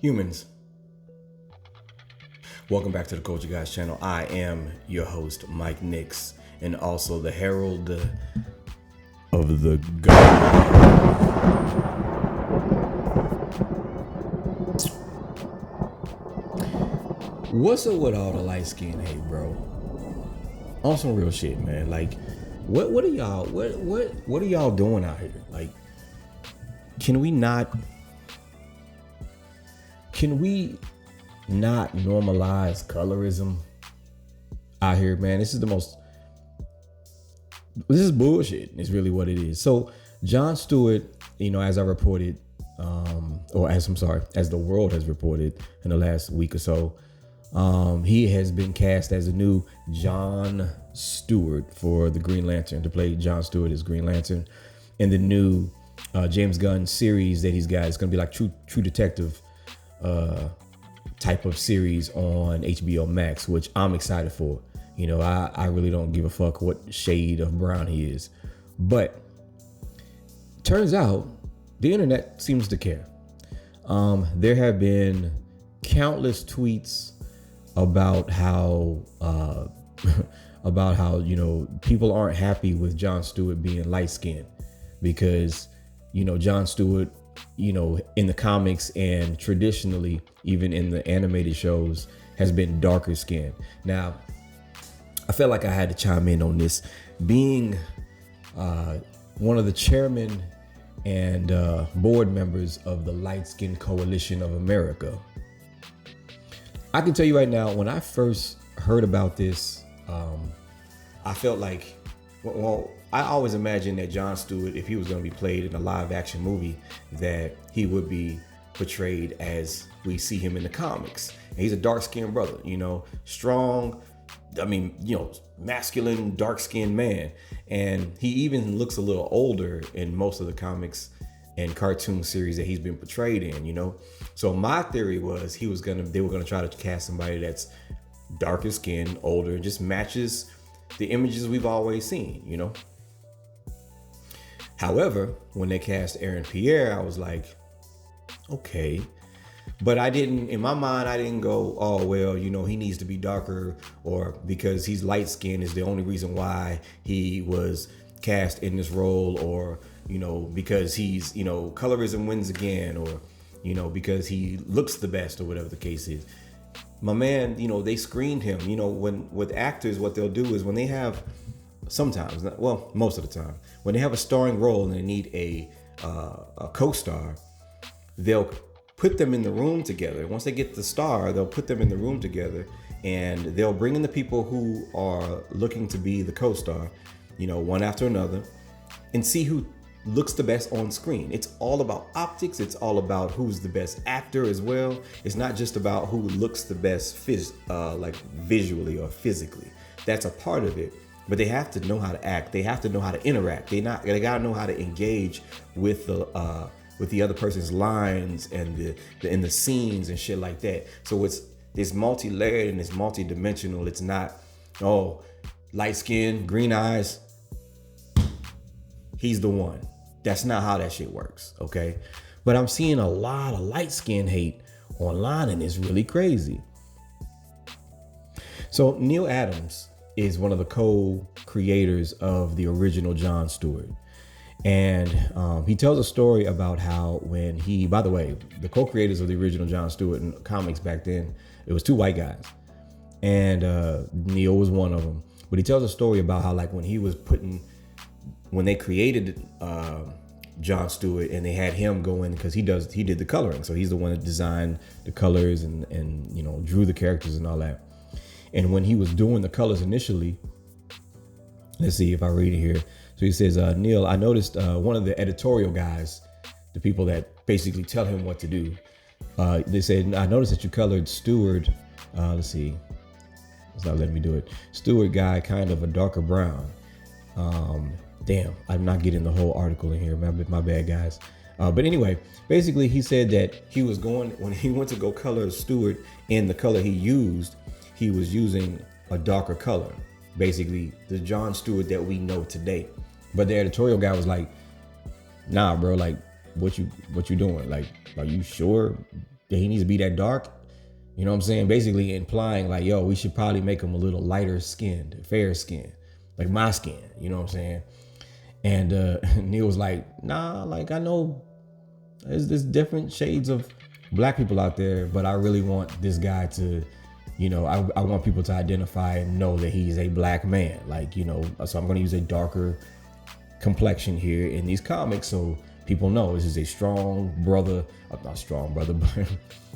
Humans, welcome back to the Culture Guys channel. I am your host, Mike Nix, and also the herald of the God. What's up with all the light skin hate, bro? On some real shit, man. Like, what are y'all what are y'all doing out here? Like, can we not normalize colorism out here, man? This is bullshit. It's really what it is. So Jon Stewart, as I reported, as the world has reported in the last week or so, he has been cast as a new Jon Stewart for the Green Lantern, to play Jon Stewart as Green Lantern in the new James Gunn series that he's got. It's gonna be like True Detective type of series on HBO Max, which I'm excited for. I really don't give a fuck what shade of brown he is, but turns out the internet seems to care. There have been countless tweets about how people aren't happy with Jon Stewart being light skinned because Jon Stewart, in the comics and traditionally even in the animated shows, has been darker skinned. Now, I felt like I had to chime in on this, being one of the chairmen and board members of the Light Skin Coalition of America. I can tell you right now, when I first heard about this, I felt like, I always imagined that Jon Stewart, if he was going to be played in a live action movie, that he would be portrayed as we see him in the comics. And he's a dark skinned brother, strong, masculine, dark skinned man. And he even looks a little older in most of the comics and cartoon series that he's been portrayed in, So my theory was they were gonna try to cast somebody that's darker skinned, older, and just matches the images we've always seen, However, when they cast Aaron Pierre, I was like, okay. But in my mind, I didn't go, oh, well, he needs to be darker, or because he's light skinned is the only reason why he was cast in this role, or, because he's, colorism wins again, or, because he looks the best, or whatever the case is. My man, they screened him. When with actors, what they'll do is when they have most of the time, when they have a starring role and they need a co-star, they'll put them in the room together. Once they get the star, they'll put them in the room together, and they'll bring in the people who are looking to be the co-star, one after another, and see who looks the best on screen. It's all about optics. It's all about who's the best actor as well. It's not just about who looks the best visually or physically. That's a part of it, but they have to know how to act. They have to know how to interact. They gotta know how to engage with the other person's lines and the scenes and shit like that. So it's multi-layered and it's multi-dimensional. It's not, light skin, green eyes, he's the one. That's not how that shit works, okay? But I'm seeing a lot of light skin hate online, and it's really crazy. So Neil Adams is one of the co-creators of the original Jon Stewart. And he tells a story about how by the way, the co-creators of the original Jon Stewart in comics back then, it was two white guys. And Neil was one of them. But he tells a story about how, like, when they created Jon Stewart and they had him go in, because he did the coloring. So he's the one that designed the colors and drew the characters and all that. And when he was doing the colors initially, let's see if I read it here. So he says, Neil, I noticed one of the editorial guys, the people that basically tell him what to do, they said, I noticed that you colored Stewart, let's see, it's not letting me do it. Stewart guy, kind of a darker brown. Damn, I'm not getting the whole article in here. My bad, guys. But anyway, basically he said that when he went to go color Stewart in the color he used, he was using a darker color. Basically the Jon Stewart that we know today. But the editorial guy was like, nah, bro, like what you doing? Like, are you sure he needs to be that dark. You know what I'm saying? Basically implying like, yo, we should probably make him a little lighter skinned, fair skin, like my skin. You know what I'm saying? And Neil was like, nah, like I know there's different shades of black people out there, but I really want this guy to, you know, I want people to identify and know that he's a black man. Like, you know, so I'm going to use a darker complexion here in these comics so people know this is a strong brother, not strong brother,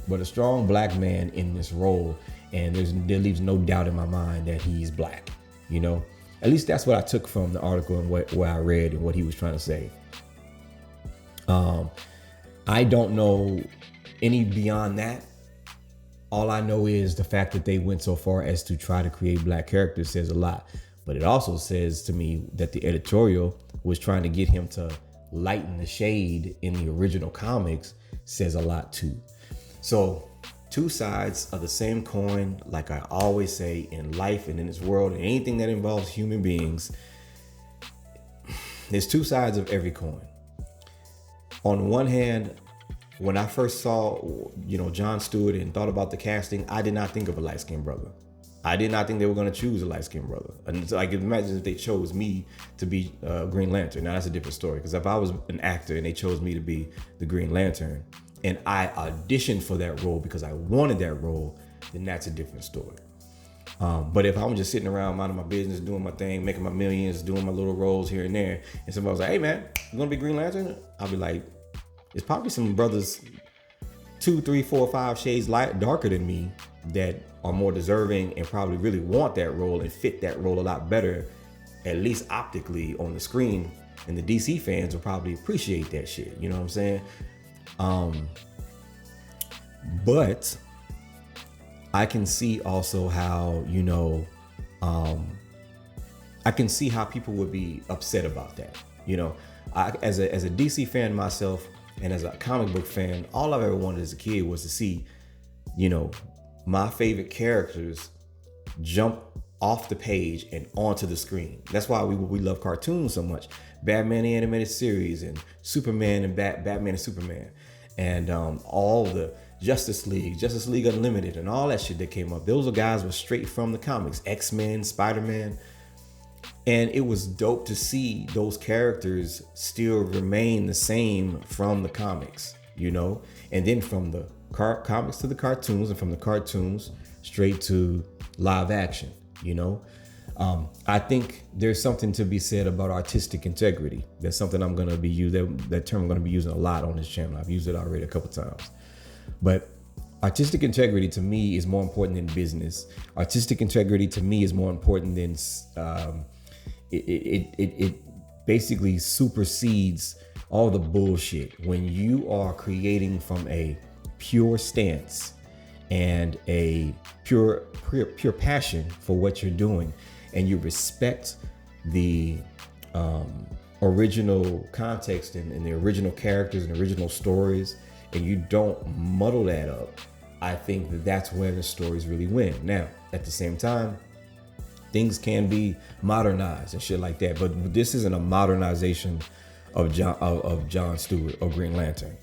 but a strong black man in this role. And there leaves no doubt in my mind that he's black, you know? At least that's what I took from the article and what I read and what he was trying to say. I don't know any beyond that. All I know is the fact that they went so far as to try to create black characters says a lot. But it also says to me that the editorial was trying to get him to lighten the shade in the original comics says a lot too. So two sides of the same coin, like I always say in life and in this world and anything that involves human beings, there's two sides of every coin. On one hand, when I first saw, you know, Jon Stewart and thought about the casting, I did not think of a light-skinned brother. I did not think they were going to choose a light-skinned brother. And so I can imagine if they chose me to be Green Lantern. Now that's a different story, because if I was an actor and they chose me to be the Green Lantern and I auditioned for that role because I wanted that role, then that's a different story. But if I'm just sitting around minding my business, doing my thing, making my millions, doing my little roles here and there, and somebody was like, hey man, you want to be Green Lantern? I'll be like, it's probably some brothers 2, 3, 4, 5 shades darker than me that are more deserving and probably really want that role and fit that role a lot better, at least optically on the screen. And the DC fans will probably appreciate that shit. You know what I'm saying? But I can see also how, you know, I can see how people would be upset about that. You know, as a DC fan myself, and as a comic book fan, all I've ever wanted as a kid was to see, you know, my favorite characters jump off the page and onto the screen. That's why we love cartoons so much. Batman the Animated Series and Superman and Batman and Superman. And all the Justice League Unlimited and all that shit that came up. Those are guys were straight from the comics. X-Men, Spider-Man. And it was dope to see those characters still remain the same from the comics, you know? And then from the comics to the cartoons, and from the cartoons straight to live action, you know? I think there's something to be said about artistic integrity. That's something I'm going to be using, that term I'm going to be using a lot on this channel. I've used it already a couple times. But artistic integrity to me is more important than business. Artistic integrity to me is more important than... It basically supersedes all the bullshit when you are creating from a pure stance and a pure passion for what you're doing, and you respect the original context and the original characters and original stories, and you don't muddle that up. I think that's when the stories really win. Now, at the same time, things can be modernized and shit like that, but this isn't a modernization of Jon Stewart or Green Lantern.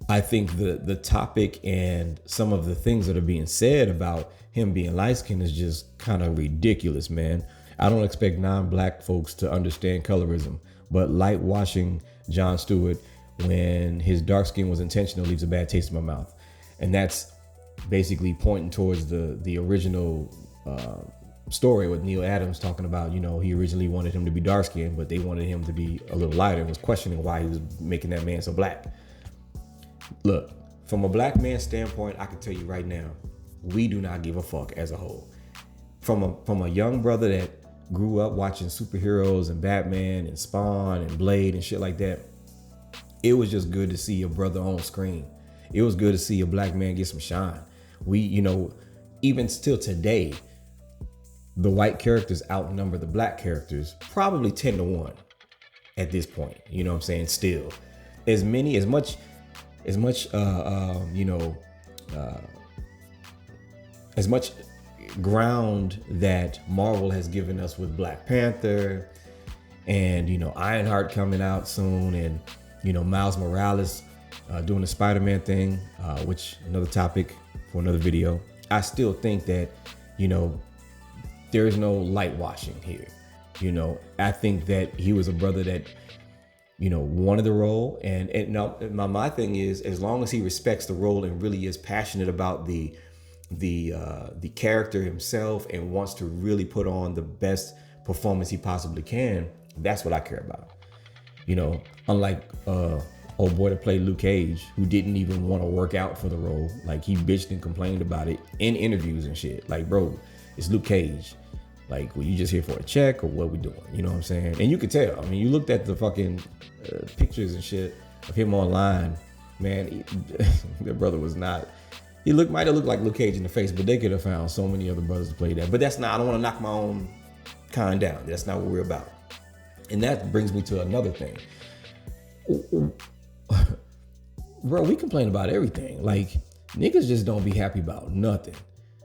I think the topic and some of the things that are being said about him being light-skinned is just kind of ridiculous, man. I don't expect non-black folks to understand colorism, but light-washing Jon Stewart when his dark skin was intentional leaves a bad taste in my mouth. And that's basically pointing towards the original story with Neil Adams talking about, you know, he originally wanted him to be dark skinned, but they wanted him to be a little lighter and was questioning why he was making that man so black. Look, from a black man's standpoint, I can tell you right now, we do not give a fuck as a whole. From a young brother that grew up watching superheroes and Batman and Spawn and Blade and shit like that, it was just good to see a brother on screen. It was good to see a black man get some shine. We, you know, even still today, the white characters outnumber the black characters probably 10-1 at this point. You know what I'm saying? Still, as much ground that Marvel has given us with Black Panther and, you know, Ironheart coming out soon, and, you know, Miles Morales doing the Spider-Man thing, which another topic for another video. I still think that, you know, there is no light washing here. You know, I think that he was a brother that, you know, wanted the role. And now my thing is, as long as he respects the role and really is passionate about the character himself and wants to really put on the best performance he possibly can, that's what I care about. You know, unlike old boy that played Luke Cage, who didn't even want to work out for the role. Like, he bitched and complained about it in interviews and shit. Like, bro, it's Luke Cage. Like, were you just here for a check or what we doing? You know what I'm saying? And you could tell. I mean, you looked at the fucking pictures and shit of him online, man, their brother was not. He might have looked like Luke Cage in the face, but they could have found so many other brothers to play that. But that's not, I don't want to knock my own kind down. That's not what we're about. And that brings me to another thing. Bro, we complain about everything. Like, niggas just don't be happy about nothing.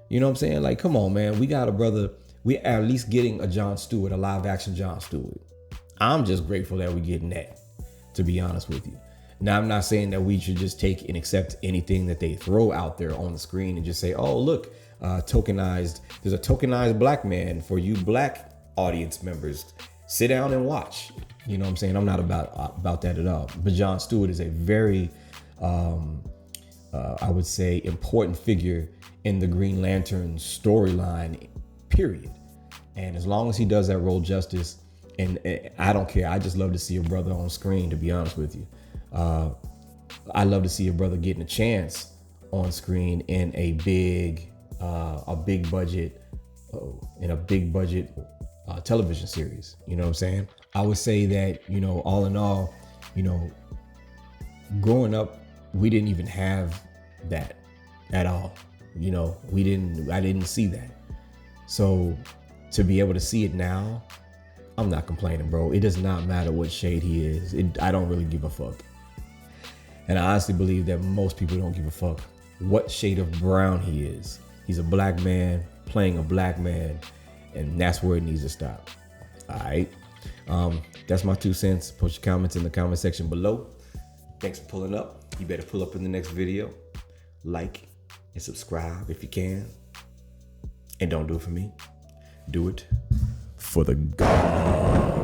You know what I'm saying? Like, come on, man. We got a brother. We at least getting a Jon Stewart, a live action Jon Stewart. I'm just grateful that we're getting that, to be honest with you. Now, I'm not saying that we should just take and accept anything that they throw out there on the screen and just say, oh, look, tokenized. There's a tokenized black man for you black audience members. Sit down and watch. You know what I'm saying? I'm not about that at all. But Jon Stewart is a very, I would say, important figure in the Green Lantern storyline, period. And as long as he does that role justice, and I don't care. I just love to see a brother on screen, to be honest with you. I love to see a brother getting a chance on screen in a big budget television series. You know what I'm saying? I would say that, you know, all in all, you know, growing up, we didn't even have that at all. You know, I didn't see that. So to be able to see it now, I'm not complaining, bro. It does not matter what shade he is. I don't really give a fuck. And I honestly believe that most people don't give a fuck what shade of brown he is. He's a black man playing a black man, and that's where it needs to stop. All right. That's my 2 cents. Post your comments in the comment section below. Thanks for pulling up. You better pull up in the next video. Like and subscribe if you can. And don't do it for me. Do it for the God.